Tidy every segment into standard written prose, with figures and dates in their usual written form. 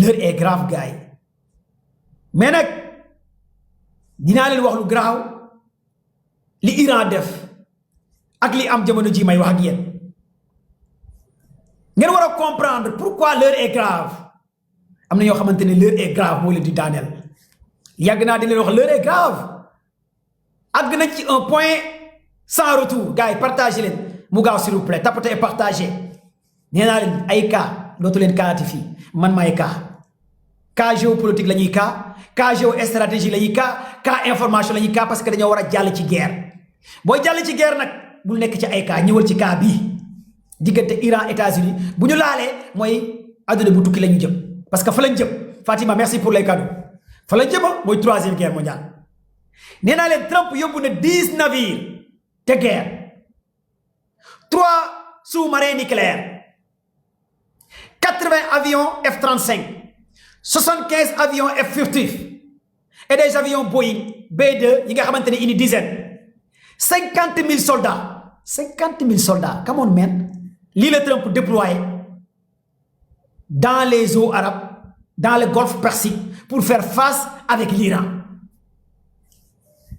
l'heure est grave gars yi mais nag dinaa leen wax lu graaw li Iran def ak li am jamono ji may wax ak yéen ngeen war a comprendre pourquoi l'heure est grave am na ñoo xamante ne l'heure est grave moo leen di daaneel yàgg naa di leen wax l'heure est grave àgg na ci un point sans retour gars yi partagé leen mu gaaw s'il vous plaît tapotez et partagez nee naa leen ay cas dootu leen kaati fii man maay cas géopolitique la ñuy cas géostratégie la ñuy cas information la ñuy parce que dañoo war a jàll ci guerre booy jàll ci guerre nag bul nekk ci ay cas ñëwal ci cas bii diggante Iran États-Unis bu ñu laalee mooy adduna bu tukki la ñu jëm parce que fa lañ jëm Fatima merci pour les cadeaux fa lañ jëma mooy 3e guerre mondiale nee naa leen Trump yóbbu na 10 navires de guerre 3 sous-marins nucléaires 80 avions F-35 75 avions F-50 et des avions Boeing B-2 yi nga xamante ne une dizaine 50 000 soldats 50 000 soldats come on man lii la Trump déployé dans les eaux arabes dans le golfe Persique pour faire face avec l'Iran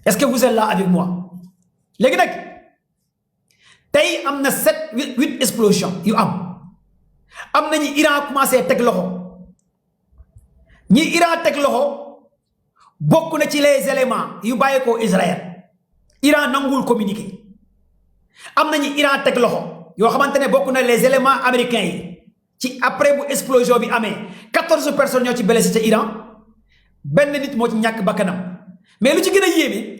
est-ce que vous êtes là avec moi léegi nag tey am na 8 explosions yu am nañu Iran commencé teg loxo ñi Iran teg loxo bokk na ci les éléments yu bàyyeekoo Israël Iran nangul communiqué am nañu Iran teg loxo yoo xamante ne bokk na les éléments américains yi ci après bu explosion bi amee 14 personnes ñoo ci blessé ca Iran benn nit moo ci ñàkk bakkanam mais lu ci gën a yéeme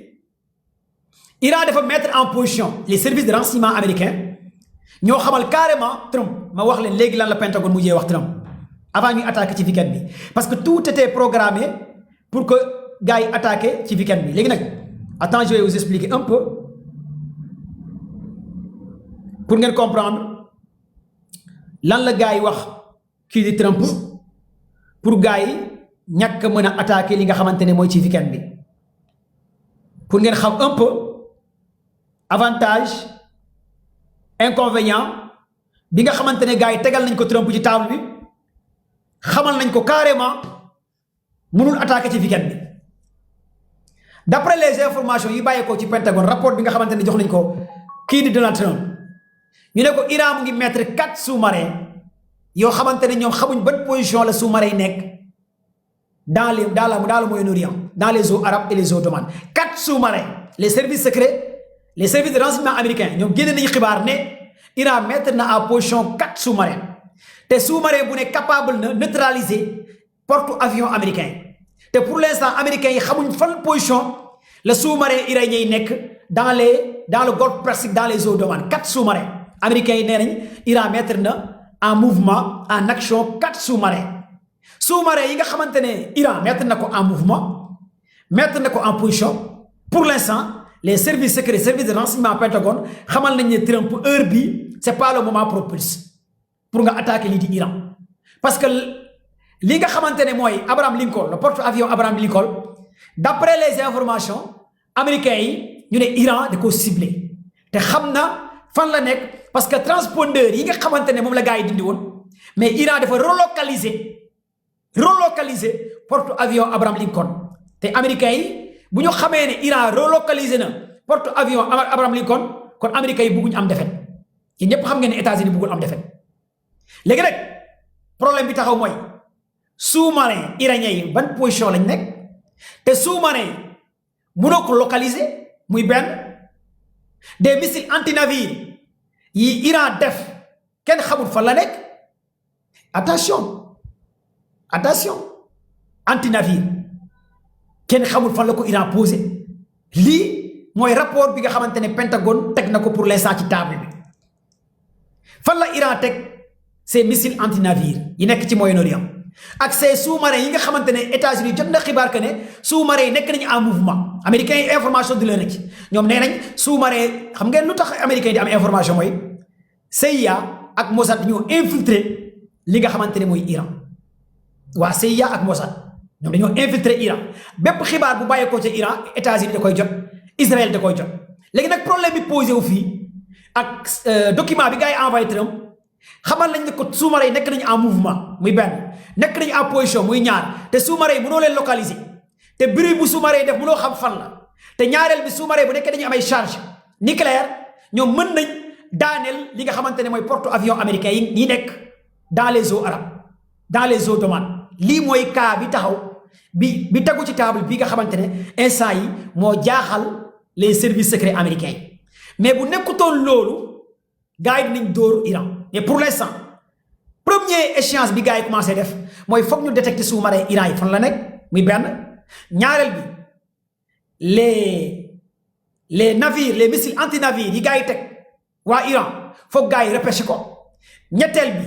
Iran dafa mettre en position les services de renseignement américains ñoo xamal carrément Trump ma wax leen léegi lan la Pentagone mujjee wax Trump avant ñuy attaquer ci week-end bi parce que tout était programmé pour que gars yi attaquer ci week-end bi léegi nag attends je vais vous expliquer un peu pour ngeen comprendre lan la gars yi wax kii di Trump pour gars yi ñàkk mën a attaquer li nga xamante ne mooy ci week-end bi pour ngeen xam un peu avantage inconvénient bi nga xamante ne gars yi tegal nañ ko Trump ci table bi xamal nañ ko carrément mënul attaquer ci week-end bi d'après les informations yi bàyyeekoo ci Pentagone rapport bi nga xamante ne jox nañ ko kii di Donald Trump ñu ne ko Iran mu ngi mettre 4 sous-marins yoo xamante ne ñoom xamuñ ban position la sous-marins yi nekk dans le Moyen-Orient dans les eaux arabes et les eaux d'Oman 4 sous-marins les services secrets les services de renseignement américains ñoom génne nañu xibaar ne Iran mettre na en position 4 sous-marins te sous-marin bu ne capable na neutraliser porte-avions américains te pour l'instant américains yi xamuñ fan position le sous-marin iranien yi nekk dans le golfe Persique dans les eaux d'Oman 4 sous-marins américains yi nee nañ Iran mettre na en mouvement en action 4 sous-marins yi nga xamante ne Iran mettre na ko en mouvement mettre na ko en position pour l'instant les services secrets services de renseignement Pentagone xamal nañ ne Trump heure bi c'est pas le moment propice pour nga attaquer lii di Iran parce que li nga xamante ne mooy Abraham Lincoln le porte-avions Abraham Lincoln d'après les informations américains yi ñu ne Iran da ko ciblé te xam na fan la nekk parce que transpondeur yi nga xamante ne moom la gars yi dindi woon mais Iran dafa relocaliser porte-avions Abraham Lincoln te américains yi bu ñu xamee ne Iran relocalisé na porte-avions Abraham Lincoln kon américains yi bëgguñu am défaite yéen ñëpp xam ngeen ne États-Unis bëggul am défaite léegi nag problème bi taxaw mooy sous-marin iranien yi ban position lañ nekk te sous-marin mënoo ko localiser muy benn des missiles anti-navires yi Iran def kenn xamul fan la nekk attention anti-navire kenn xamul fan la ko Iran posé lii mooy rapport bi nga xamante ne Pentagone teg na ko pour l'instant ci table bi fan la Iran teg ces missiles anti-navires yi nekk ci Moyen-Orient ak ces sous-marins yi nga xamante ne États-Unis jot na xibaar que ne sous-marins yi nekk nañu en mouvement américains yi information di leen ci ñoom nee nañ sous-marins xam ngeen lu tax américains yi di am information mooy CIA ak Mossad ñoo infiltré li nga xamante ne mooy Iran waa CIA ak Mossad ñoom dañoo infiltré Iran bépp xibaar bu bàyyeekoo ca Iran États-Unis da koy jot Israël da koy jot léegi nag problème bi posé wu fii ak document bi gars yi envoyé Trump xamal nañ ne ko sous-marin yi nekk nañu en mouvement muy benn nekk nañu en position muy ñaar te sous-marin yi mënoo leen localiser te bruit bu sous-marin yi def mënoo xam fan la te ñaareel bi sous-marin bu nekkee dañu am ay charge nucléaire ñoom mën nañ daaneel li nga xamante ne mooy porte avions américains yi nekk dans les eaux arabes dans les eaux d'Oman lii mooy cas bi taxaw bi tegu ci table bi nga xamante ne instant yi moo jaaxal les services secrets américains yi mais bu nekkutoon loolu gars yi dinañ dóor Iran mais pour l'instant première échéance bi gars yi commencé def mooy foog ñu détecter sous-marin Iran yi fan la nekk muy benn ñaareel bi les navires les missiles anti-navires yi gars yi teg waa Iran foog gars yi repêché ko ñetteel bi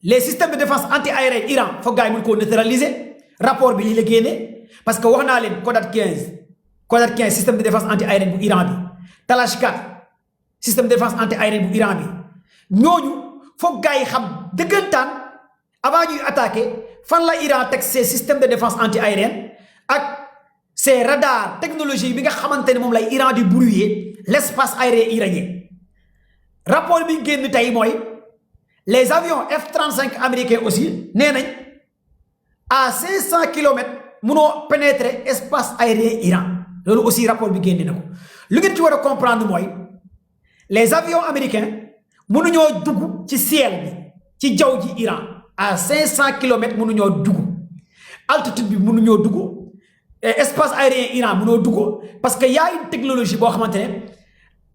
les systèmes de défense anti-aérienne Iran foog gars yi mën koo neutraliser rapport bi lii la génne parce que wax naa leen Kodat 15 système de défense anti-aérienne bu Iran bi Talash 4 système de défense anti-aérienne bu Iran bi ñooñu foog gars yi xam dëggantaan avant ñuy attaquer fan la Iran teg ses systèmes de défense anti-aérienne ak ces radars technologie bi nga xamante ne moom lay Iran di brouiller l'espace aérien iranien rapport bi génn tey mooy les avions F-35 américains aussi nee nañ à 500 kilomètres munoo pénétrer espace aérien Iran loolu aussi rapport bi génn na ko lu ngeen ci war a comprendre mooy les avions américains mënuñoo dugg ci ciel bi ci jaww ji Iran à 500 kilomètres mënuñoo dugg altitude bi mënuñoo dugg espace aérien Iran mënoo dugg parce que y a une technologie boo xamante ne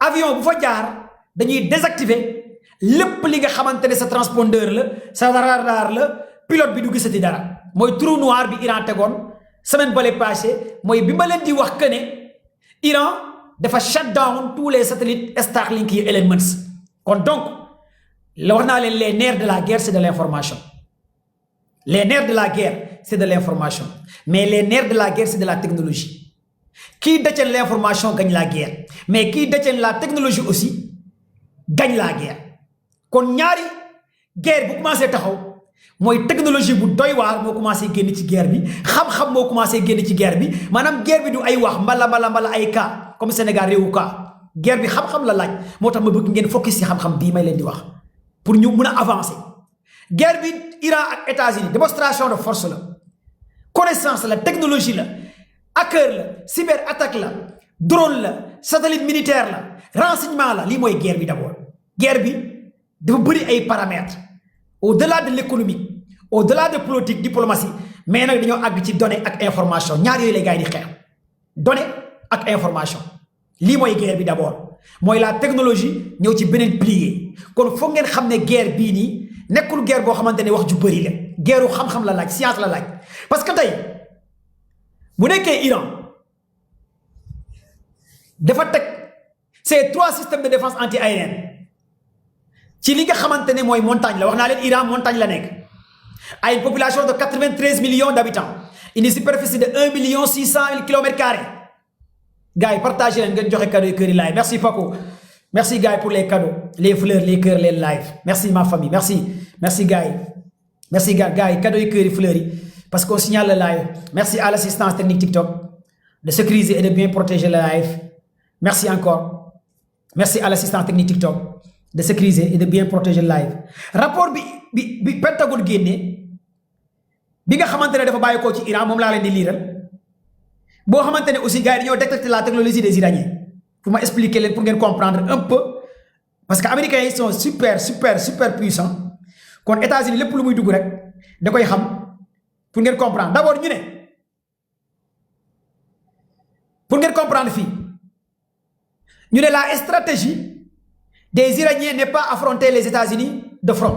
avion bu fa jaar dañuy désactiver lépp li nga xamante ne sa transpondeur la sa radar la pilote bi du gisati dara mooy trou noir bi Iran tegoon semaine bale passé mooy bi ma leen di wax que ne Iran dafa shut down tous les satellites Starlink yi Elon Musk kon donc la wax naa leen les nerfs de la guerre c'est de l'information les nerfs de la guerre c'est de l'information mais les nerfs de la guerre c'est de la technologie qui détient l'information gagne la guerre mais qui détient la technologie aussi gagne la guerre kon ñaari guerre bu commencé taxaw mooy technologie bu doy waar moo commencé génn ci guerre bi xam-xam moo commencé génn ci guerre bi maanaam guerre bi du ay wax mbala ay cas comme Sénégal réewu cas guerre bi xam-xam la laaj moo tax ma bëgg ngeen focus ci xam-xam bii may leen di wax pour ñu mun a avancer guerre bi Iran ak États-Unis démonstration de force la connaissance la technologie la hacker la cyber attaque la drone la satellite militaire la renseignement la lii mooy guerre bi d'abord guerre bi dafa bëri ay paramètres au-delà de l'économique au-delà de politique diplomatie mais nag dañoo àgg ci données ak information ñaar yooyu lay gars yi di xeex données ak information lii mooy guerre bi d'abord mooy la technologie ñëw ci beneen pilier kon foog ngeen xam ne guerre bii nii nekkul guerre boo xamante ne wax ju bëri la guerre xam-xam la laaj science la laaj parce que tey bu nekkee Iran dafa teg ces 3 systèmes de défense anti-aérienne ci li nga xamante ne mooy montagne la wax naa leen Iran montagne la nekk a une population de 93 millions d'habitants une superficie de 1 million 600 000 kilomètres carrés gars yi partagé leen ngeen joxe cadeau yi kër yi live merci Paco merci gars yi pour les cadeaux les fleurs les cœurs les lives merci ma famille merci gars yi merci gars yi cadeau yi kër yi fleurs yi parce qu'on signale le live merci à l'assistance technique TikTok de sécuriser et de bien protéger le live merci encore merci à l'assistance technique TikTok de sécuriser et de bien protéger le live rapport bi Pentagone génne bi nga xamante ne dafa bàyyi ko ci Iran moom laa leen di liiral boo xamante ne aussi gars yi dañoo détecter la technologie des Iraniens pour ma expliquer leen pour ngeen comprendre un peu parce que américains yi sont super puissants kon États-Unis lépp lu muy dugg rek da koy xam pour ngeen comprendre d'abord ñu ne pour ngeen comprendre fii ñu ne la stratégie des Iraniens n'est pas affronter les États-Unis de front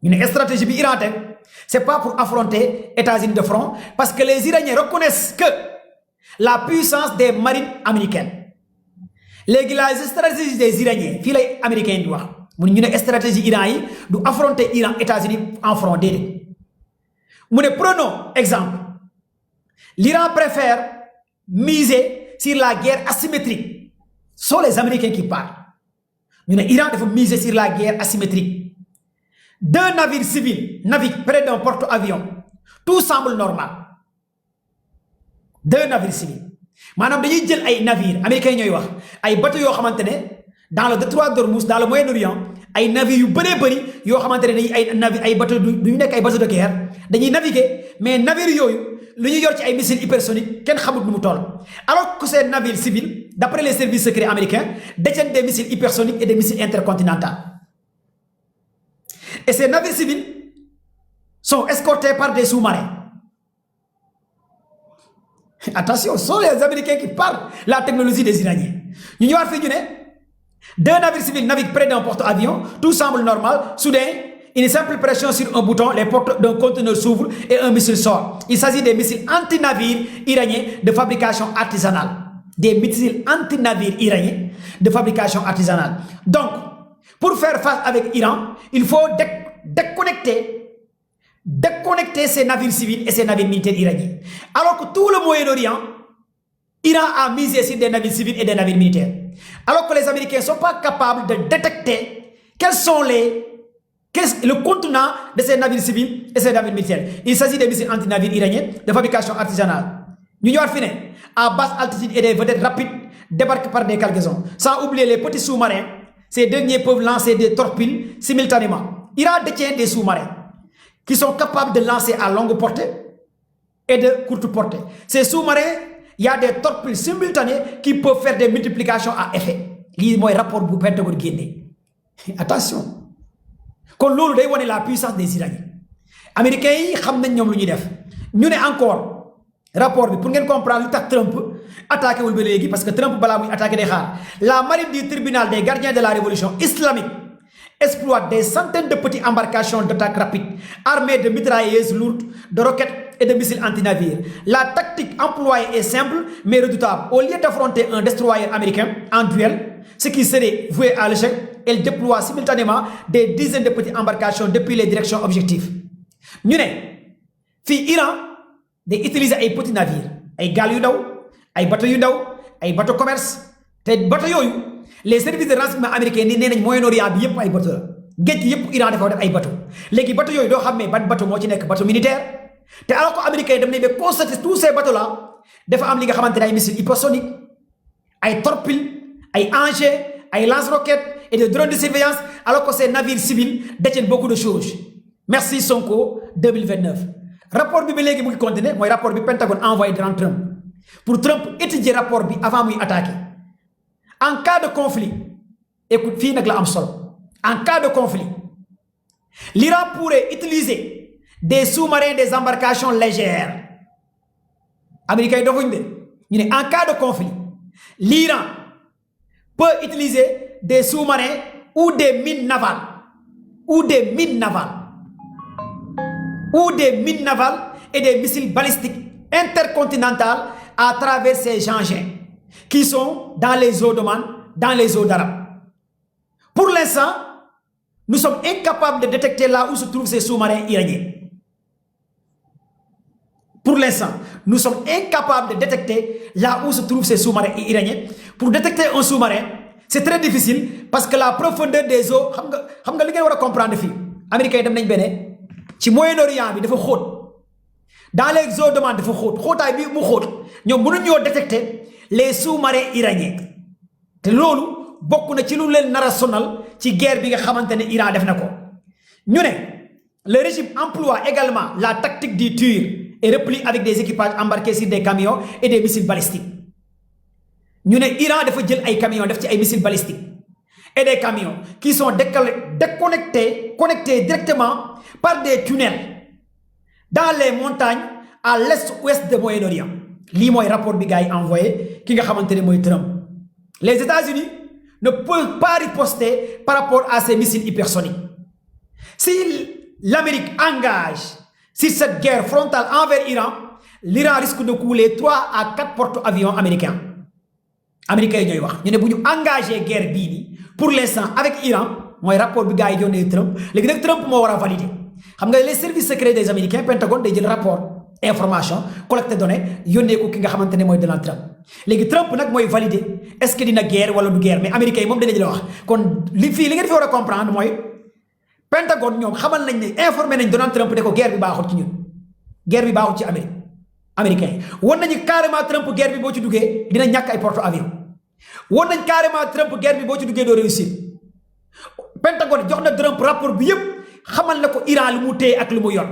ñu ne stratégie bi Iran teg c'est pas pour affronter États-Unis de front parce que les Iraniens reconnaissent que la puissance des marines américaines léegi la stratégie des Iraniens fii lay américains di wax mu ne ñu ne stratégie Iran yi du affronter Iran États-Unis en front déedéet mu ne prenons exemple l'Iran préfère miser sur la guerre asymétrique ce sont les Américains qui parlent ñu ne Iran dafa miser sur la guerre asymétrique 2 navires civils naviguent près d'un porte-avions tout semble normal 2 navires civils maanaam dañuy jël ay navires américains ñooy wax ay bateaux yoo xamante ne dans le détroit d'Ormuz dans le Moyen-Orient ay navires yu bëree bëri yoo xamante ne ay bateau du ñu nekk ay bateau de guerre dañuy naviguer mais navires yooyu lu ñu yor ci ay missiles hypersoniques kenn xamut nu mu toll alors que ces navires civils d'après les services secrets américains détiennent des missiles hypersoniques et des missiles intercontinentaux et ces navires civils sont escortés par des sous-marins. Attention, ce sont les Américains qui parlent la technologie des Iraniens. Nous avons fait deux navires civils naviguent près d'un porte-avions, tout semble normal. Soudain, une simple pression sur un bouton, les portes d'un conteneur s'ouvrent et un missile sort. Il s'agit des missiles anti-navires iraniens de fabrication artisanale. Des missiles anti-navires iraniens de fabrication artisanale. Donc, pour faire face avec l'Iran, il faut déconnecter ces navires civils et ces navires militaires iraniens. Alors que tout le Moyen-Orient, Iran a misé sur des navires civils et des navires militaires. Alors que les Américains ne sont pas capables de détecter quels sont le contenant de ces navires civils et ces navires militaires. Il s'agit des missiles anti-navires iraniens de fabrication artisanale. New York fini, à basse altitude et des vedettes rapides débarquent par des cargaisons. Sans oublier les petits sous-marins, ces derniers peuvent lancer des torpilles simultanément. Iran détient des sous-marins qui sont capables de lancer à longue portée et de courte portée. Ces sous-marins, il y a des torpilles simultanées qui peuvent faire des multiplications à effet. C'est le rapport du Pentagone guinéen. Attention. Quand l'on voit la puissance des Iraniens. Les Américains, ils savent ce qu'ils font. Nous avons encore rapport pour comprendre le Trump attaqué parce que Trump a attaqué la marine du tribunal des gardiens de la révolution islamique exploite des centaines de petites embarcations d'attaque rapide, armées de mitrailleuses lourdes, de roquettes et de missiles anti-navires. La tactique employée est simple mais redoutable. Au lieu d'affronter un destroyer américain en duel, ce qui serait voué à l'échec, elle déploie simultanément des dizaines de petites embarcations depuis les directions objectives. Nous, l'Iran utilise des petits navires, des gaal yu ndaw, des bateaux yu ndaw, des bateaux commerce, des bateaux yoyu. Les services de renseignement américains ni nenañ Moyen-Orient bi yépp ay bateau la géej yépp Iran dafa def ay bateau légui bateau yoy do xamé ban bateau mo ci nek bateau militaire té alors que américains dem nañ ba constater tous ces bateaux là dafa am li nga xamantene ay missiles hypersoniques ay torpilles ay engins ay lance-roquettes et des drones de surveillance alors que ces navires civils détiennent beaucoup de choses. Merci Sonko 2029 rapport bi ba légui mu ngi continuer moy rapport bi Pentagone envoyé devant Trump pour Trump étudier rapport bi avant muy attaquer. En cas de conflit, écoute, fille nag la am solo. En cas de conflit, l'Iran pourrait utiliser des sous-marins, des embarcations légères. Américains en cas de conflit, l'Iran peut utiliser des sous-marins ou des mines navales. Ou des mines navales et des missiles balistiques intercontinentaux à travers ces engins qui sont dans les eaux d'Oman, dans les eaux d'Arabes. Pour l'instant, nous sommes incapables de détecter là où se trouvent ces sous-marins iraniens. Pour l'instant, nous sommes incapables de détecter là où se trouvent ces sous-marins iraniens. Pour détecter un sous-marin, c'est très difficile parce que la profondeur des eaux, xam nga li ngeen wara comprendre fi. Américains dem nañ béné ci Moyen-Orient bi dafa xóot. Dans les eaux d'Oman dafa xóot. Xóotaay bi mu xóot. Ñom mënu ñoo détecter les sous-marins iraniens. Té lolu bokku na ci lu leen nara sonal ci guerre bi nga xamantene Iran def nako. Ñu né le régime emploie également la tactique du tir et replie avec des équipages embarqués sur des camions et des missiles balistiques. Ñu né Iran dafa jël ay camions def ci ay missiles balistiques et des camions qui sont connectés directement par des tunnels dans les montagnes à l'est-ouest de Moyen-Orient. Li moy rapport bi gay envoyé ki nga xamantene moy Trump. Les États-Unis ne peuvent pas riposter par rapport à ces missiles hypersoniques. Si l'Amérique engage sur cette guerre frontale envers l'Iran, l'Iran risque de couler 3 à 4 porte-avions américains. Américains ñoy wax ñu ne buñu engagé guerre bi ni pour l'instant avec Iran moy rapport bi gay yone Trump légui nak Trump mo wara valider. Xam nga les services secrets des Américains Pentagone day jël rapport information collecte données yónnee ko ki nga xamantene moy Donald Trump légui Trump nak moy valider est-ce que dina guerre wala du guerre mais américains mom dañu la wax kon li fi li ngeen fi wara comprendre moy Pentagone ñom xamal nañ ne informé nañ Donald Trump ne ko guerre bi baaxul ci ñun guerre bi baaxul ci Amérique américain won nañu carrément Trump guerre bi bo ci duggé dina ñak ay porte avion woon nañ carrément Trump guerre bi boo ci duggee doo réussir Pentagone jox na Trump rapport bi yëpp xamal na ko Iran lu mu téye ak lu mu yor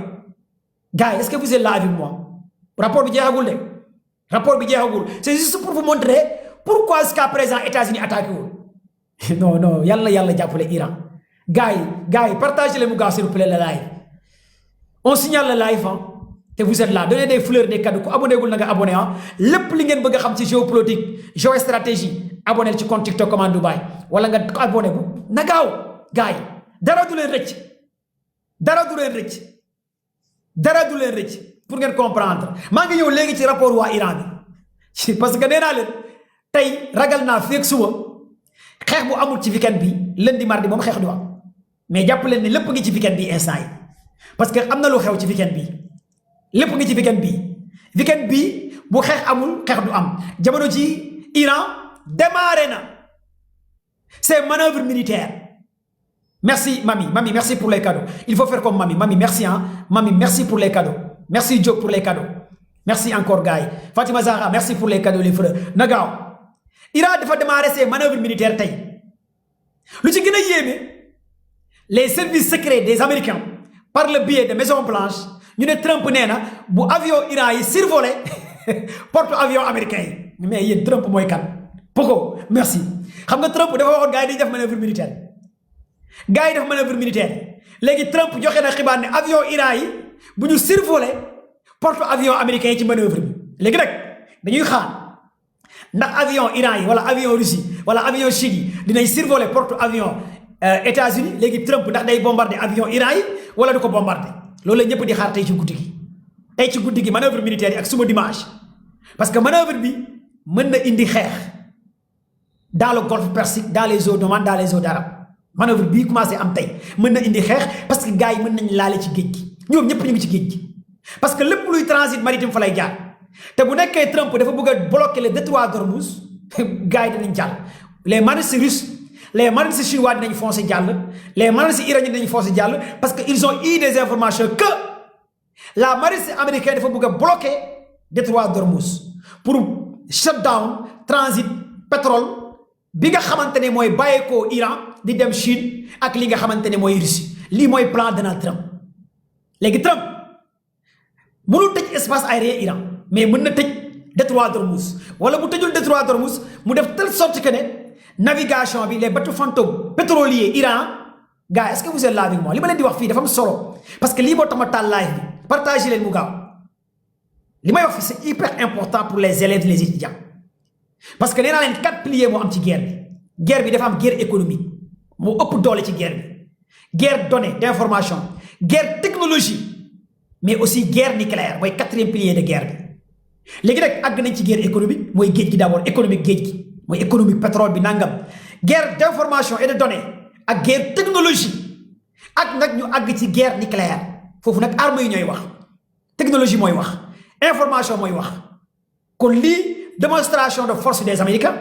gars yi est-ce que vous êtes là avec moi rapport bi jeexagul de rapport bi jeexagul c'est juste pour vous montrer pourquoi jusqu'à présent États-Unis attaqué wul non yàlla jàppale Iran gars yi partagez le mu gaaw s'il vous plaît le live on signale le live te vous êtes là donnez des fleurs des cadeaux ku abonné gul na nga abonné lépp li ngeen bëgg a xam ci géopolitique géostratégie abonné ci compte TikTok Commande Dubai wala nga abonné bu na gaaw gars yi dara du leen rëcc pour ngeen comprendre maa ngi ñëw léegi ci rapport waa Iran bi parce que nee naa leen tey ragal naa feeg suba xeex bu amul ci weekend bi lundi mardi moom xeex du am mais jàpp leen ne lépp ngi ci weekend bi instant yi parce que am na lu xew ci weekend bi lépp ngi ci weekend bi bu xeex amul xeex du am jamono ji Iran démarré na ses manœuvres militaires. Merci Mami, merci pour les cadeaux. Il faut faire comme Mami, merci Mami, merci pour les cadeaux. Merci Joe pour les cadeaux. Merci encore Gaï. Fatima Zahra, merci pour les cadeaux les frères. Nagao. Iran dafa démarrer ses manœuvres militaires tey. Lu ci gën a yéeme les services secrets des Américains par le biais de Maison Blanche ñu ne Trump nee na bu avion Iran yi survolé porte avion américain yi mais yéen Trump mooy kan Poko merci xam nga Trump dafa waxoon gars yi dañuy def manœuvre militaire def manœuvre militaire léegi Trump joxe na xibaar ne avion Iran yi bu ñu survolé porte avion américain yi ci manœuvre bi léegi nag dañuy xaar ndax avion Iran yi wala avion Russie wala avion Chine yi dinañ survolé porte avion États-Unis léegi Trump ndax day bombardé avion Iran yi wala du ko bombardé loolu la ñëpp di xaar tey ci guddi gi manœuvre militaire yi ak suma dimanche parce que manœuvre bi mën na indi xeex dans le golfe Persique dans les eaux d'Oman dans les eaux d'Arabes manœuvre bii commencé am tey mën na indi xeex parce que gars yi mën nañ laale ci géej gi ñoom ñëpp ñu ngi ci géej gi parce que lépp luy transit maritime fa lay jaar te bu nekkee Trump dafa bëgg a bloquer le détroit d'Ormuz gars yi dinañ jàll les marines russes les marines chinois dinañ foncé jàll les marines iraniens dinañ foncé jàll parce que ils ont eu des informations que la marine américaine dafa bëgg a bloquer détroit d'Ormuz pour shut down transit pétrole bi nga xamante ne mooy bàyyeekoo Iran di dem Chine ak li nga xamante ne mooy Russie lii mooy plan Donald Trump léegi Trump mënul tëj espace aérien Iran mais mën na tëj détroit d'Ormuz wala bu tëjul détroit d'Ormuz mu def telle sorte que ne navigation bi les bateaux fantômes pétroliers Iran gars est-ce que vous êtes là avec moi li ma leen di wax fii dafa am solo parce que lii moo tax ma taal live bi partagez leen mu gaaw li may wax fii c'est hyper important pour les élèves les étudiants parce que nee naa leen 4 piliers moo am ci guerre bi dafa am guerre économique moo ëpp doole ci guerre bi guerre donnée d'information guerre technologie mais aussi guerre nucléaire mooy 4e pilier de guerre bi léegi nag àgg nañ ci guerre économique mooy géej gi d'abord économique géej gi mooy économique pétrole bi nangam guerre d'information et de données ak guerre technologie ak nag ñu àgg ci guerre nucléaire foofu nag armes yi ñooy wax technologie mooy wax information mooy wax kon lii démonstration de force des Américains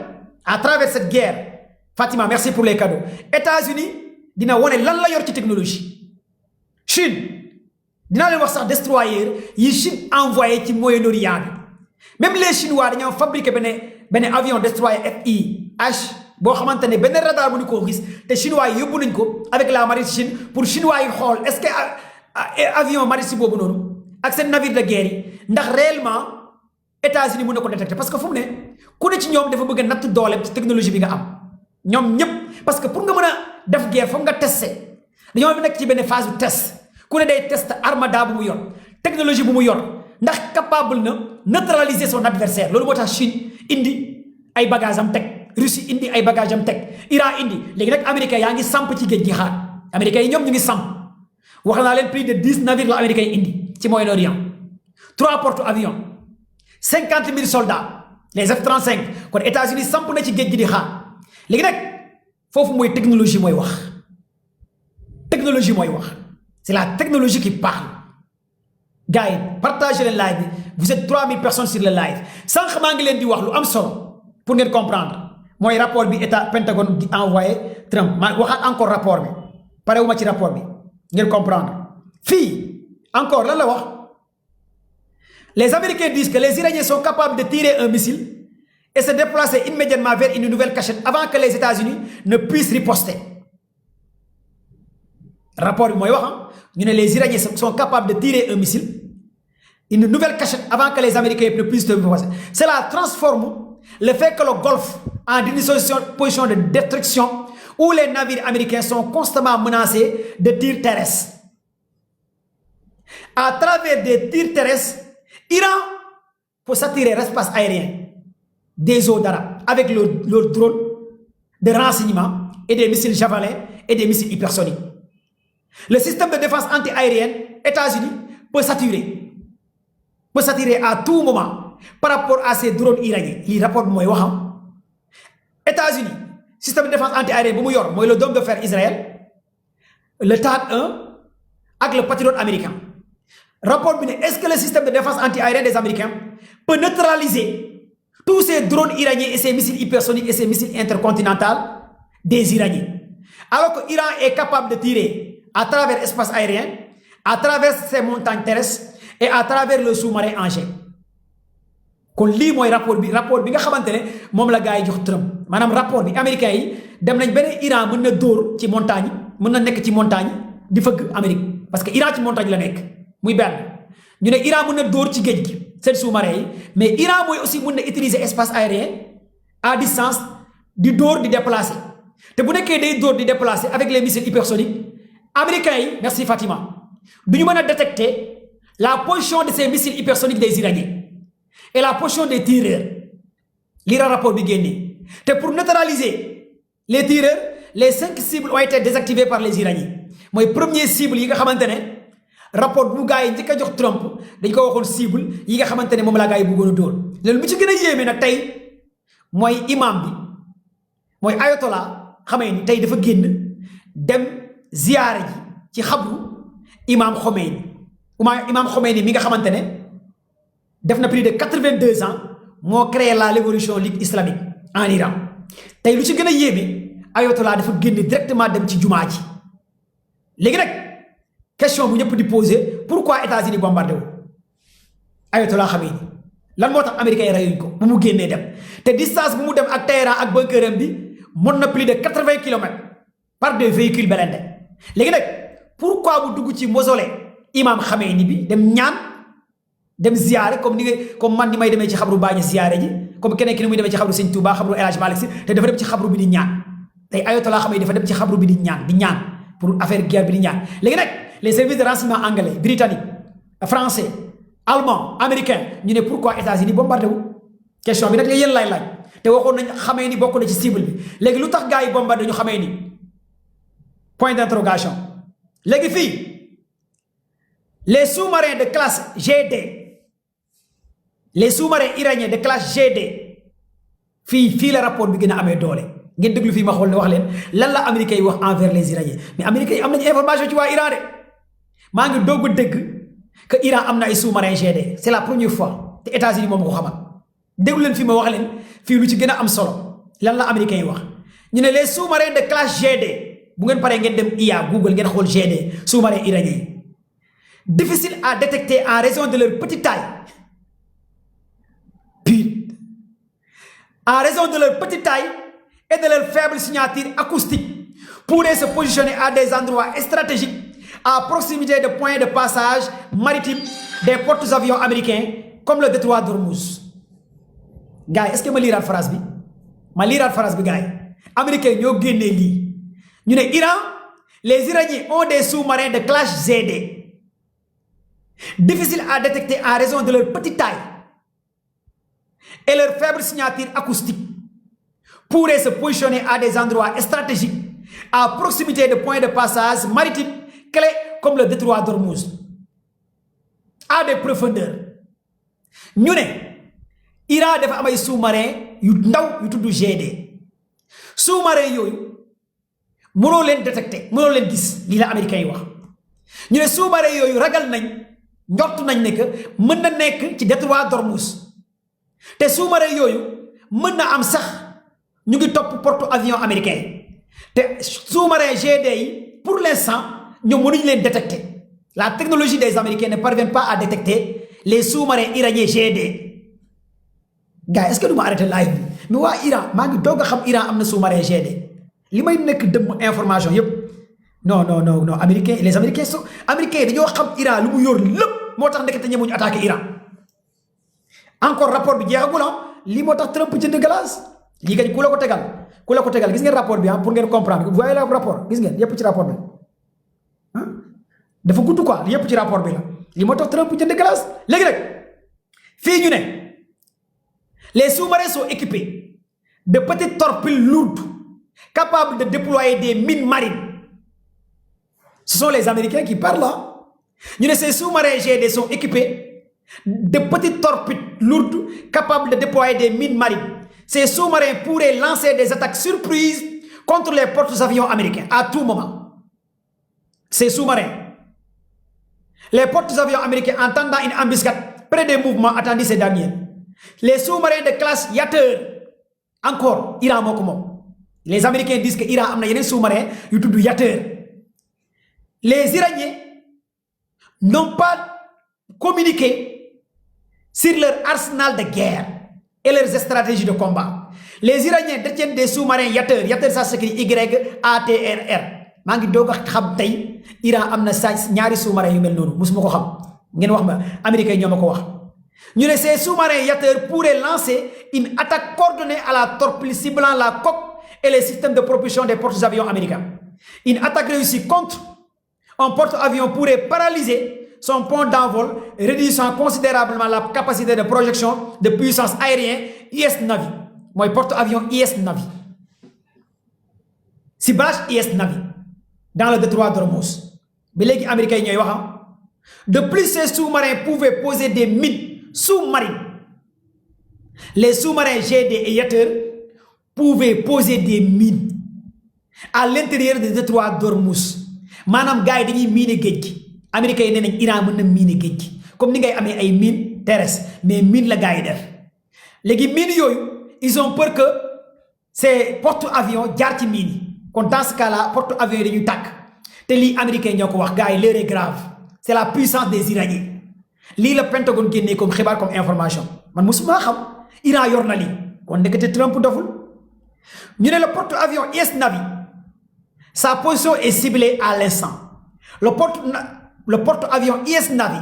à travers cette guerre Fatima merci pour les cadeaux États-Unis dina wone lan la yor ci technologie Chine dinaa leen wax sax destroyer yi Chine envoyé ci Moyen-Orient bi même les Chinois dañoo fabriqué benn avion destroyer FIH boo xamante ne benn radar bu ñu ko gis te Chinois yi yóbbu nañ ko avec la marine Chine pour Chinois yi xool est-ce que avion marine boobu noonu ak seen navire de guerre yi ndax réellement États-Unis mën na ko détecter parce que fu mu ne ku ne ci ñoom dafa bëgg a natt dooleem ci technologie bi nga am ñoom ñëpp parce que pour nga mën a def guerre foog nga testé dañoo nekk ci benn phase bu test ku ne day test armada bu mu yor technologie bu mu yor ndax capable na neutraliser son adversaire loolu moo tax Chine indi ay bagages am teg Russie indi ay bagages am teg Iran indi léegi nag américains yaa ngi samp ci géej gi xaar américains yi ñoom ñu ngi samp wax naa leen plus de 10 navires la américains yi indi ci Moyen-Orient 3 porte-avions 50 000 soldats les F-35 kon États-Unis samp na ci géej gi di xaar léegi nag foofu mooy technologie mooy wax c'est la technologie qui parle gars yi partagez le live bi vous êtes 3000 personnes sur le live sànq maa ngi leen di wax lu am solo pour ngeen comprendre mooy rapport bi état Pentagone di envoyé Trump maa waxaat encore rapport bi parewuma ci rapport bi ngeen comprendre fii encore lan la wax les Américains disent que les Iraniens sont capables de tirer un missile et se déplacer immédiatement vers une nouvelle cachette avant que les États-Unis ne puissent riposter. Rapport bi mooy wax ñu ne les Iraniens sont capables de tirer un missile, une nouvelle cachette avant que les Américains ne puissent riposter. Cela transforme le fait que le Golfe en une position de destruction où les navires américains sont constamment menacés de tirs terrestres. À travers des tirs terrestres, Iran peut s'attirer l'espace aérien des eaux d'Arabie avec leurs drones de renseignement et des missiles javelins et des missiles hypersoniques. Le système de défense anti-aérienne États-Unis peut s'attirer à tout moment par rapport à ces drones iraniens. Le rapport mooy waxam États-Unis système de défense anti-aérienne bu mu yor mooy le dôme de fer Israël, le THAAD-1 ak le Patriot américain. Rapport bi ne est-ce que le système de défense anti-aérienne des Américains peut neutraliser tous ces drones iraniens et ces missiles hypersoniques et ces missiles intercontinentaux des Iraniens, alors que l'Iran est capable de tirer à travers l'espace aérien, à travers ces montagnes terrestres et à travers le sous-marin Angers. kon lii mooy rapport bi nga xamante ne moom la gars yi jox Trump maanaam rapport bi américains yi dem nañ beneen Iran mën na dóor ci montagne mën na nekk ci montagne di fëgg Amérique parce que Iran ci montagne la nekk muy benn ñu ne Iran mën na dóor ci géej gi seen sous-marin yi mais Iran mooy aussi mën na utiliser espace aérien à distance di dóor di déplacer te bu nekkee day dóor di déplacer avec les missiles hypersoniques américains yi merci Fatima du ñu mën a détecter la position de ces missiles hypersoniques des Iraniens et la position des tireurs lii la rapport bi génnee te pour neutraliser les tireurs les 5 cibles ont été désactivées par les Iraniens mooy premier cible yi nga xamante ne rapport bu gars yi njëkk a jox Trump dañ ko waxoon cible yi nga xamante ne moom la gars yi bëggoon a dóor loolu mu ci gën a yéeme nag tey mooy imam bi mooy ayatollah Khamenei tey dafa génn dem ziyaare ji ci xabru imam Khomeini mi nga xamante ne def na plus de 82 ans moo créé la révolution ligue islamique en Iran tey lu ci gën a yéeme ayatollah dafa génn directement dem ci jumaa ji léegi nag question bu ñëpp di poser pourquoi États-Unis bombardé wu ayatollah Khamenei lan moo tax américains yi reyuñ ko bu mu génnee dem te distance bu mu dem ak Téhéran ak bunkeram bi mën na plus de 80 kilomètres par des véhicules blindés léegi nag pourquoi bu dugg ci mausolée imam Khamenei bi dem ziyaare comme man ni may demee ci xabru baañu ziyaare ji comme keneen ki ni muy demee ci xabru Sëñ Tuubaa xabru El Hadj Malick Sy te dafa dem ci xabru bi di ñaan tey ayatollah Khamenei dafa dem ci xabru bi di ñaan pour affaire guerre bi di ñaan léegi nag les services de renseignement anglais britannique français allemand américain ñu ne pourquoi États-Unis bombardé wu question bi nag la yéen lay laaj te waxoon nañ Khamenei bokk na ci cible bi léegi lu tax gars yi bombardé ñu Khamenei point d'interrogation léegi fii les sous-marins de classe GD les sous-marins iraniens de classe GD fii la rapport bi gën a amee doole ngeen déglu fii ma xool ne wax leen lan la américains yi wax envers les iraniens mais américains yi am nañu information ci waa Iran de maa ngi doog a dégg que Iran am na ay sous-marins GD c'est la première fois te États-Unis moom ko xamal déglu leen fii ma wax leen fii lu ci gën a am solo lan la américains yi wax ñu ne les sous-marins de classe GD bu ngeen paree ngeen dem IA Google ngeen xool GD sous-marins iraniens yi difficile à détecter en raison de leur petite taille. En raison de leur petite taille et de leur faible signature acoustique, pourraient se positionner à des endroits stratégiques à proximité de points de passage maritimes des porte-avions américains comme le détroit d'Ormuz. Gars, est-ce que ma lire la phrase bi? Ma lire la phrase bi gars. Américains ñoo génnee lii. Ñu ne Iran, les Iraniens ont des sous-marins de classe GD. Difficile à détecter en raison de leur petite taille et leur faible signature acoustique, pourraient se positionner à des endroits stratégiques à proximité de points de passage maritimes clés comme le détroit d'Ormuz à des profondeurs. Ñu ne Iran dafa am ay sous-marin yu ndaw yu tudd GD sous-marin yooyu mënoo leen détecter mënoo leen gis lii la américains yi wax ñu ne sous-marin yooyu ragal nañ njort nañ ne que mën na nekk ci détroit d'Ormuz te sous-marin yooyu mën na am sax ñu ngi topp porte-avions américain te sous-marin GD yi pour l'instant ñoom mënuñu leen détecter. La technologie des Américains ne parvient pas à détecter les sous-marins iraniens GD. gars est-ce que du ma arrêté live bi mais waa Iran maa ngi doog a xam Iran am na sous-marin GD li may nekk dëmm information yëpp non américain les américains sont américains dañoo xam Iran lu mu yor lépp moo tax ndekete ñemuñu attaqué Iran encore rapport bi jeexagul lii moo tax Trump jënd glace lii kañ ku la ko tegal gis ngeen rapport bi pour ngeen comprendre vous voyez le rapport gis ngeen yëpp ci rapport bi dafa gudd quoi yëpp ci rapport bi la lii moo tax Trump jënd glace léegi rek fii ñu ne les sous-marins sont équipés de petites torpilles lourdes capables de déployer des mines marines. Ce sont les Américains qui parlent là. Ces sous-marins GD sont équipés de petites torpilles lourdes capables de déployer des mines marines. Ces sous-marins pourraient lancer des attaques surprises contre les porte-avions américains à tout moment. Ces sous-marins, les porte-avions américains entendant une embuscade près des mouvements attendus ces derniers. Les sous-marins de classe Yateur, encore, Iran Mokomo. Les Américains disent que l'Iran a un sous-marin, YouTube Yateur. Les Iraniens n'ont pas communiqué sur leur arsenal de guerre et leurs stratégies de combat. Les Iraniens détiennent des sous-marins Yateur. Yateur, ça s'écrit Y-A-T-R-R. Mangi doga xam tay Iran amna ñaari sous-marins yu mel nonu musuma ko xam ngeen wax ma américain ñoo mako wax ñu ne ces sous-marins Yateur pourraient lancer une attaque coordonnée à la torpille ciblant la coque et les systèmes de propulsion des porte-avions américains. Une attaque réussie contre un porte-avions pourrait paralyser son pont d'envol, réduisant considérablement la capacité de projection de puissance aérienne US Navy. Moi, porte-avions US Navy. Ciblage US Navy dans le détroit d'Ormuz. Les Américains, de plus, ces sous-marins pouvaient poser des mines sous-marines. Les sous-marins GD et Yateur pouvaient poser des mines à l'intérieur du détroit d'Ormuz. Manam gaay dañuy miné géej gi américains yi nenañ Iran mën na miné géej gi comme ni ngay amé ay mine terrestre mais mine la gaay def légui mine yoyu ils ont peur que ces porte-avions jaar ci mine kon dans ce cas là porte-avions yi dañuy tak té li américains ñoko wax gaay l'heure est grave c'est la puissance des Iraniens li le Pentagone génné comme xibar comme information man musuma xam Iran yor na li kon nekete Trump doful ñu né le porte-avions US Navy. Sa position est ciblée à l'instant. Le porte-avions US Navy,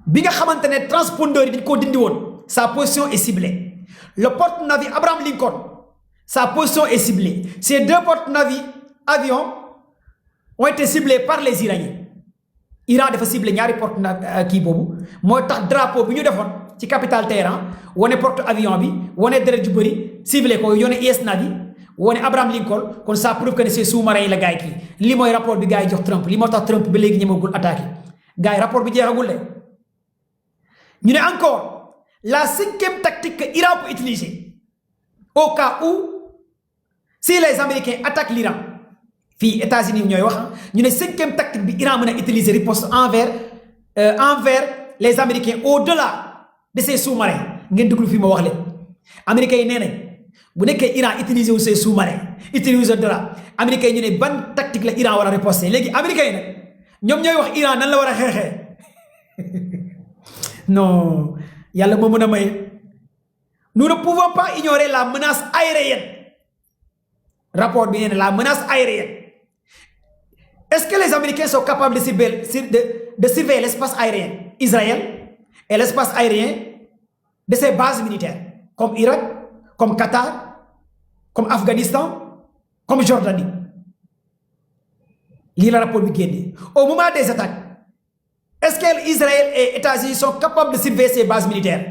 biga xamantene transpondeur yi ko dindi won, sa position est ciblée. Le porte-navy Abraham Lincoln, sa position est ciblée. Ces deux porte-avions ont été ciblés par les Iraniens. Iran dafa ciblé ñaari porte-ki bobu, moy tax drapeau bi ñu defon ci capitale Téhéran, woné porte-avions bi, woné deret ju bari, ciblé ko yone US Navy. On est Abraham Lincoln, comme ça prouve que c'est sous-marin la gars qui. Li moy rapport bi gars jox Trump, li motax Trump ba légui ñemagul attaquer. Gars rapport bi jéxagul lé. Ñu né encore la cinquième tactique que l'Iran peut utiliser au cas où si les Américains attaquent l'Iran. Fi États-Unis ñoy wax ñu né cinquième tactique bi Iran mëna utiliser riposte envers les Américains au-delà de ces sous-marins. Ngeen déglu fi ma wax lé. Américains yi nénañ bu nekkee Iran utiliser ses sous-marins utiliser dara américains ñu ne ban tactique la Iran war a riposter léegi américains yi nag ñoom ñooy wax Iran nan la war a xeexee non yàlla moo mën a may nous ne pouvons pas ignorer la menace aérienne rapport bi nee na la menace aérienne est-ce que les Américains sont capables de surveiller l'espace aérien Israël et l'espace aérien de ses bases militaires comme Irak, comme Qatar, comme Afghanistan, comme Jordanie. Lire le rapport du au moment des attaques, est-ce que Israël et États-Unis sont capables de surveiller ces bases militaires?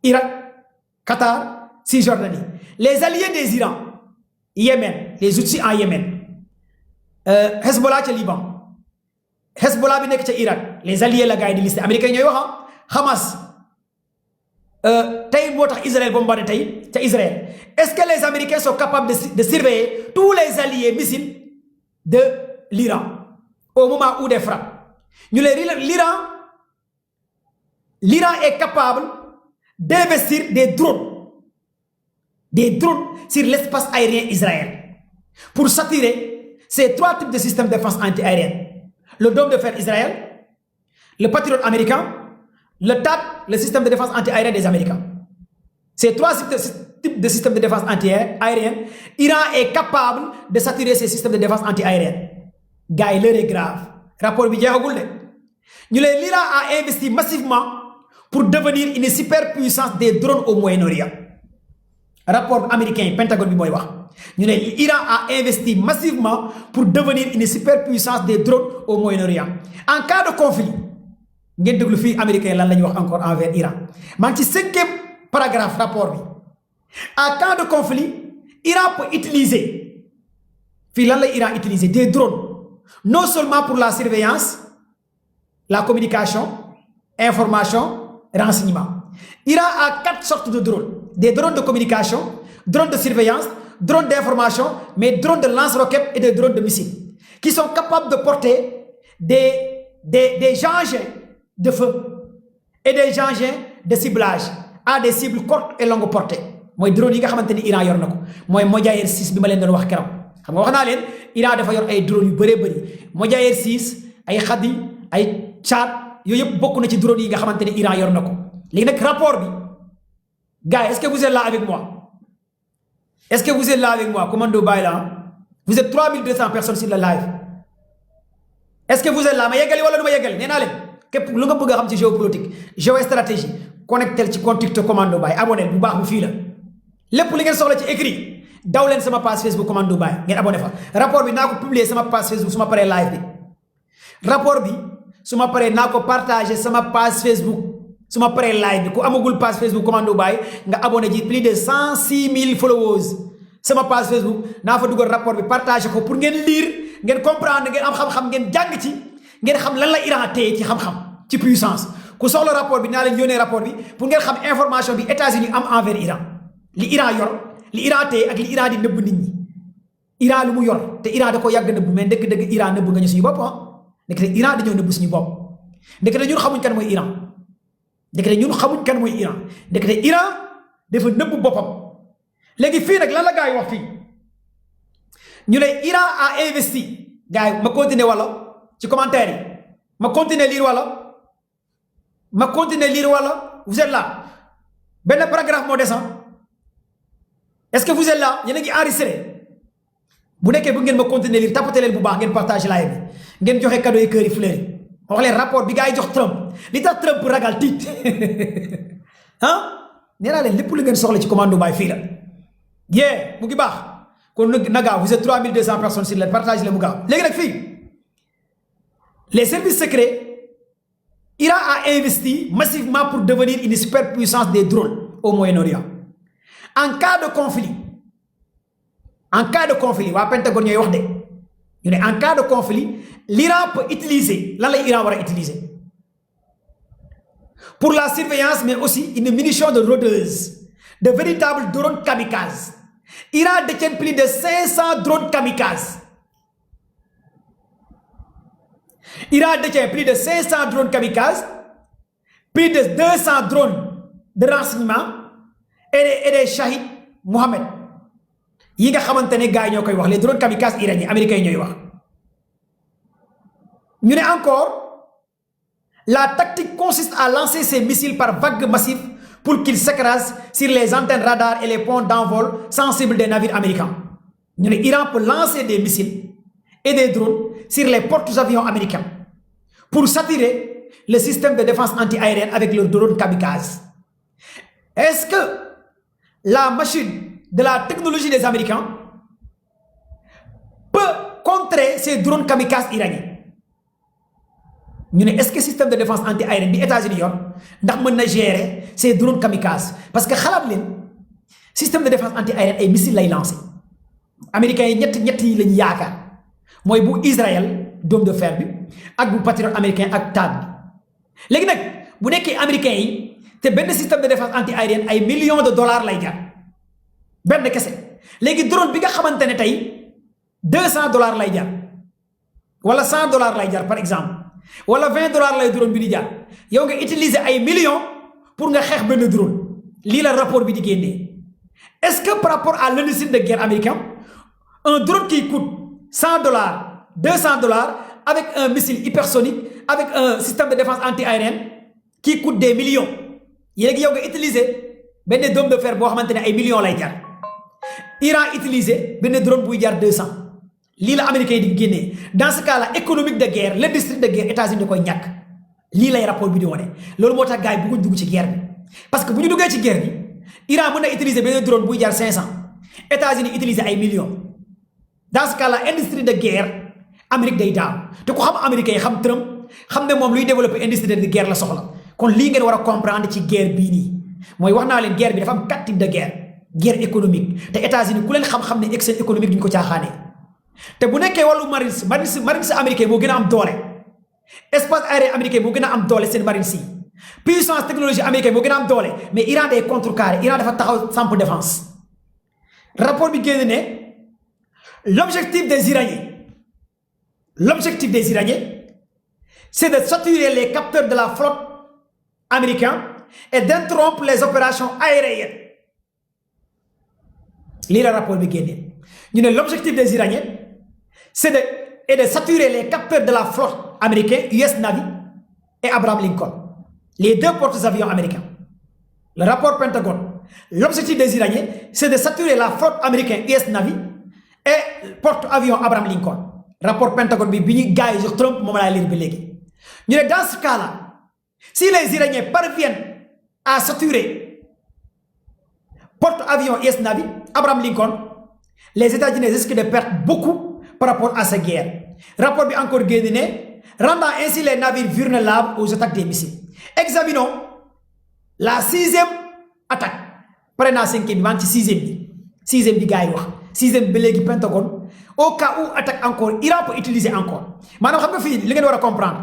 Irak, Qatar, Cisjordanie. Les alliés des Iran, Yémen, les outils en Yémen, Hezbollah au Liban, Hezbollah au Irak, les alliés la gagne de liste américaine, Hamas. Israël bombardé Israël. Est-ce que les Américains sont capables de surveiller tous les alliés missiles de l'Iran au moment où des frappes? L'Iran est capable d'investir des drones sur l'espace aérien israélien pour s'attirer ces trois types de systèmes de défense anti-aérienne. Le dôme de fer Israël, le Patriot américain, le THAAD, le système de défense anti-aérien des Américains. Ces trois types de systèmes de défense anti-aérienne, Iran est capable de saturer ces systèmes de défense anti-aérienne. Gars, l'heure est grave. Rapport bi jeexagul de. L'Iran a investi massivement pour devenir une superpuissance des drones au Moyen-Orient. Rapport américain, Pentagone bi mooy wax. L'Iran a investi massivement pour devenir une superpuissance des drones au Moyen-Orient. En cas de conflit, ngeen déglu fii américain lan la ñuy wax encore envers Iran. maa ngi ci 5e paragraphe rapport bi. En cas de conflit, Iran peut utiliser fii lan la Iran utiliser des drones non seulement pour la surveillance, la communication, information, renseignement. Iran a 4 sortes de drones. Des drones de communication, drones de surveillance, drones d'information, mais drones de lance-roquettes et des drones de missiles qui sont capables de porter des engins de feu et des engins de ciblage à des cibles courtes et longue portée. Mooy drone yi nga xamante ni Iran yor na ko mooy Mojahir 6 bi ma leen doon wax keroog xam nga wax naa leen Iran dafa yor ay drone yu bëree bëri Mojahir 6 ay Khadi ay Tchad yooyu yëpp bokk na ci drone yi nga xamante ni Iran yor na ko léegi nag rapport bi gars yi est-ce que vous êtes là avec moi? Est-ce que vous êtes là avec moi? Commando Baye là, vous êtes 3200 personnes sur le live. Est-ce que vous êtes là? Ma yeggali wala du ma yeggali nee naa leen képp lu nga bëgg a xam ci géopolitique géostratégie connectel ci compte TikTok Commando Baye abonné bu baax bu fii la lépp li ngeen soxla ci écrit daw leen sama page Facebook Commando Baye ngeen abonné fa. Rapport bi naa ko publier sama page Facebook su ma paree live bi rapport bi su ma paree naa ko partager sama page Facebook su ma paree live bi ku amagul page Facebook Commando Baye nga abonné ji plus de 106 000 followers sama page Facebook naa fa dugal rapport bi partager ko pour ngeen lire ngeen comprendre ngeen am xam-xam ngeen jàng ci ngeen xam lan la Iran téye ci xam-xam ci puissance ku soxla rapport bi naa leen yónnee rapport bi pour ngeen xam information bi États-Unis am envers Iran li Iran yor li Iran téye ak li Iran di nëbb nit ñi Iran lu mu yor te Iran da ko yàgg nëbb mais dëgg-dëgg Iran nëbb nga ñu suñu bopp ndekete Iran dañoo nëbb suñu bopp ndekete ñun xamuñ kan mooy Iran ndekete ñun xamuñ kan mooy Iran ndekete Iran dafa nëbb boppam léegi fii nag lan la gars yi wax fii ñu ne Iran a investi gars yi ma continuer wala ci commentaire yi ma continuer lire wala vous êtes là benn paragraphe moo descend est-ce que vous êtes là yéen a ngi enregistré bu nekkee bu ngeen ma continuer lire tapoter leen bu baax ngeen partage live bi ngeen joxe cadeau yi kër yi fleur yi wax leen rapport bi gars yi jox Trump li tax Trump ragal tiit ah nee naa leen lépp lu ngeen soxla ci Commando Baye fii la yee mu ngi baax kon na gaaw vous êtes 3200 personnes sur le partage la mu gaaw léegi nag fii les services secrets Iran a investi massivement pour devenir une superpuissance des drones au Moyen-Orient. En cas de conflit, waa Pentagone ñooy wax de ñu ne en cas de conflit l'Iran peut utiliser lan la Iran war a utiliser pour la surveillance mais aussi une munition de rôdeuse de véritables drones kamikazes. Iran détient plus de 500 drones kamikazes. Iran détient plus de 500 drones kamikazes, plus de 200 drones de renseignement et des Shahid Mohammed yi nga xamante ne gars yi ñoo koy wax les drones kamikazes iraniens américains yi ñooy wax. ñu ne encore la tactique consiste à lancer ces missiles par vagues massives pour qu'ils s'écrasent sur les antennes radars et les ponts d'envol sensibles des navires américains. ñu ne Iran peut lancer des missiles et des drones sur les porte-avions américains pour saturer le système de défense anti-aérienne avec leurs drones kamikazes. Est-ce que la machine de la technologie des Américains peut contrer ces drones kamikazes iraniens? Ñu ne est-ce que système de défense anti-aérienne bi États-Unis yor ndax mën na gérer ces drones kamikazes parce que xalaat leen système de défense anti-aérienne ay missiles lay lancé américains yi ñett yi lañu yaakaar mooy bu Israël dôme de fer bi ak bu Patriot américain ak THAAD bi léegi nag bu nekkee américains yi te benn système de défense anti-aérienne ay millions de dollars lay jar benn kese léegi drone bi nga xamante ne tey $200 lay jar wala $100 lay jar par exemple wala $20 lay drone bi di jar yow nga utiliser ay millions pour nga xeex benn drone lii la rapport bi di génnee. Est-ce que par rapport à l'industrie de guerre américain un drone qui coûte $100 $200 avec un missile hypersonique avec un système de défense anti-aérienne qui coûte des millions léegi yow nga utiliser benn dôme de fer boo xamante ne ay millions lay jar Iran utilisé benn drone buy jar 200 lii la américain yi di génnee dans ce cas là économique de guerre l'industrie de guerre États-Unis da koy ñàkk lii lay rapport bi di wane loolu moo tax gars yi bëgguñ dugg ci guerre bi parce que bu ñu duggee ci guerre bi Iran mën na utiliser benn drone buy jar 500 États-Unis utiliser ay millions dans ce cas là industrie de guerre Amérique day daaw te ku xam américain yi xam Trump xam ne moom luy développer industrie de guerre la soxla kon lii ngeen war a comprendre ci guerre bii nii mooy wax naa leen guerre bi dafa am 4 types de guerre économique te États-Unis ku leen xam-xam ne excès économique duñ ko caaxaanee te bu nekkee wàllu marines américain moo gën a am doole espace aérien américain moo gën a am doole seen marines yi puissance technologie américain moo gën a am doole mais Iran day contrecarré Iran dafa taxaw samp défense rapport bi génn ne l'objectif des Iraniens c'est de saturer les capteurs de la flotte américaine et d'interrompre les opérations aériennes lii la rapport bi génnee ñu ne l'objectif des Iraniens c'est de saturer les capteurs de la flotte américaine US Navy et Abraham Lincoln les deux porte-avions américains le rapport Pentagone l'objectif des Iraniens c'est de saturer la flotte américaine US Navy et porte-avions Abraham Lincoln rapport Pentagone bi ñu gars yi jox Trump moom laa lire bi léegi ñu ne dans ce cas-là si les Iraniens parviennent à saturer porte-avions US Navy Abraham Lincoln les États-Unis risquent de perdre beaucoup par rapport à cette guerre rapport bi encore génn ne rendant ainsi les navires vulnérables aux attaques des missiles examinons la 6e attaque pare naa 5e bi maa ngi ci 6e bi gars yi wax 6e bi léegi Pentagone au cas où attaque encore Iran peut utiliser encore maanaam xam nga fii li ngeen war a comprendre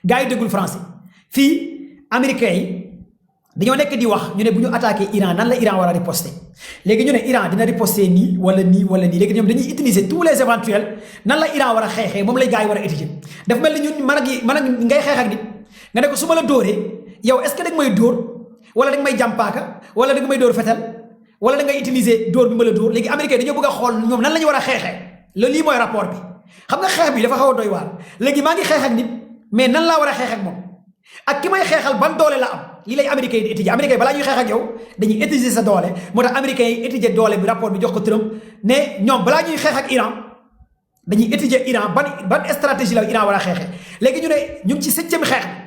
gars yi déggul français fii américains yi dañoo nekk di wax ñu ne bu ñu attaqué Iran nan la Iran war a riposter léegi ñu ne Iran dina riposter nii wala nii wala nii léegi ñoom dañuy utiliser tous les éventuels nan la Iran war a xeexee moom lay gars yi war a étudier dafa mel ni ñun man ak ngay xeex ak nit nga ne ko su ma la dóoree yow est-ce que da nga may dóor wala da nga may jàmpaaka wala da nga may dóor fetal wala da ngay utiliser dóor bi ma la dóor léegi américain dañoo bëgg a xool ñoom nan la ñu war a xeexee loolu lii mooy rapport bi xam nga xeex bi dafa xaw a doy waar léegi maa ngi xeex ak nit mais nan laa war a xeex ak moom ak ki may xeexal ban doole la am lii lay américain yi di étudier américain yi balaa ñuy xeex ak yow dañuy étudier sa doole moo tax américain yi étudier doole bi rapport bi jox ko Trump ne ñoom balaa ñuy xeex ak Iran dañuy étudier Iran ban stratégie la Iran war a xeexee léegi ñu ne ñu ngi ci 7e xeex bi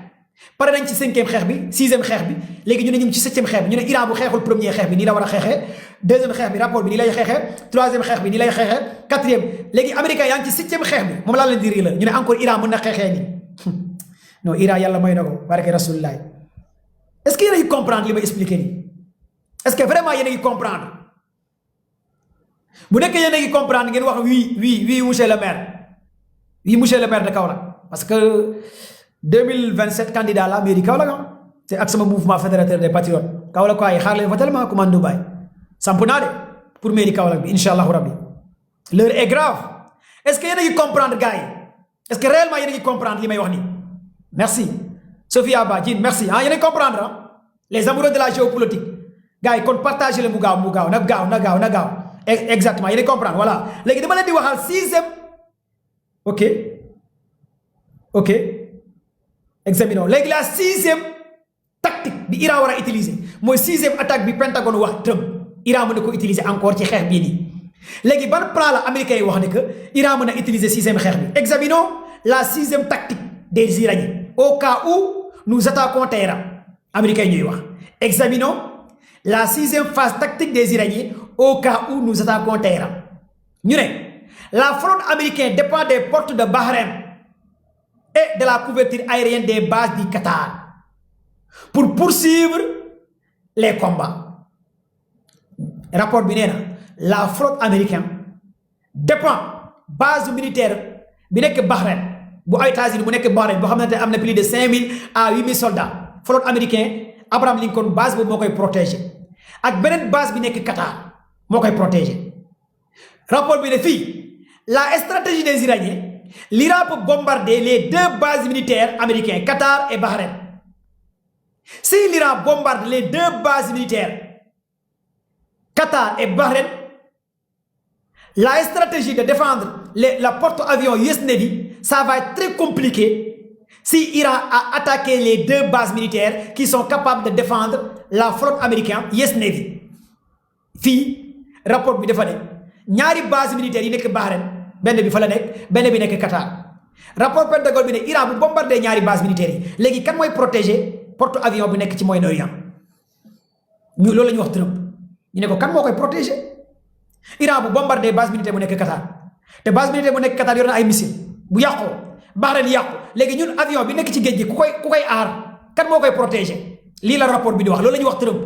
pare nañ ci 5e xeex bi 6e xeex bi léegi ñu ne ñu ngi ci 7e xeex bi ñu ne Iran bu xeexul premier xeex bi nii la war a xeexee 2e xeex bi rapport bi nii lay xeexee 3e xeex bi nii lay xeexee 4e léegi américain yaa ngi ci 7e xeex bi moom laa leen di la ñu ne encore Iran mën na xeexee nii non Iran yàlla may na ko barke rasulullah est-ce que yéen a ngi comprendre li may expliquer nii est-ce que vraiment yéen a ngi comprendre bu nekkee yéen a ngi comprendre ngeen wax oui monsieur le maire de Kaolack parce que 2027 candidat la mairie Kaolack c'est ak sama mouvement fédérateur des patriotes Kaolack quoi yi xaar leen fa tellement commande Dubaï samp naa de pour mairie Kaolack bi incha allahu rabbi l'heure est grave est-ce que yéen a ngi comprendre gars yi est-ce que réellement yéen a ngi comprendre li may wax nii merci Sophia Ba Djine merci yéen a ngi comprendre les amoureux de la géopolitique gars yi kon partagez le mu gaaw na gaaw exactement yéen a ngi comprendre voilà léegi dama leen di waxal 6e ok examinons léegi la 6e tactique bi Iran war a utiliser mooy 6e attaque bi Pentagone wax Trump Iran mën na ko utiliser encore ci xeex bii nii léegi ban plan la américain yi wax ne que Iran mën a utiliser 6e xeex bi examinons la 6e tactique des Iraniens au cas où nous attaquons Téhéran américains yi ñuy wax examinons la 6e phase tactique des Iraniens au cas où nous attaquons Téhéran ñu ne la flotte américaine dépend des ports de Bahreïn et de la couverture aérienne des bases du Qatar pour poursuivre les combats rapport bi nee na la flotte américaine dépend base militaire bi nekk Bahreïn bu États-Unis bu nekk Bahreïn boo xamante ne am na plus de 5000 à 8000 soldats flotte américaine Abraham Lincoln base boobu moo koy protéger ak beneen base bi nekk Qatar moo koy protéger rapport bi ne fii la stratégie des Iraniens l'Iran peut bombarder les 2 bases militaires américaines Qatar et Bahreïn si l'Iran bombarde les 2 bases militaires Qatar et Bahreïn la stratégie de défendre la porte-avions US Navy ça va être très compliqué si Iran a attaqué les 2 bases militaires qui sont capables de défendre la flotte américaine US Navy fii rapport bi dafa ne ñaari base militaires yi nekk Bahreïn benn bi fa la nekk benn bi nekk Qatar rapport Pentagone bi ne Iran bu bombardé ñaari base militaires yi léegi kan mooy protéger porte avion bi nekk ci Moyen-Orient ñu loolu la ñuy wax Trump ñu ne ko kan moo koy protéger Iran bu bombardé base militaire bu nekk Qatar te base militaire bu nekk Qatar yor na ay missile bu yàqoo Bahreïn yàqu léegi ñun avion bi nekk ci géej gi ku koy aar kan moo koy protéger lii la rapport bi di wax loolu la ñuy wax Trump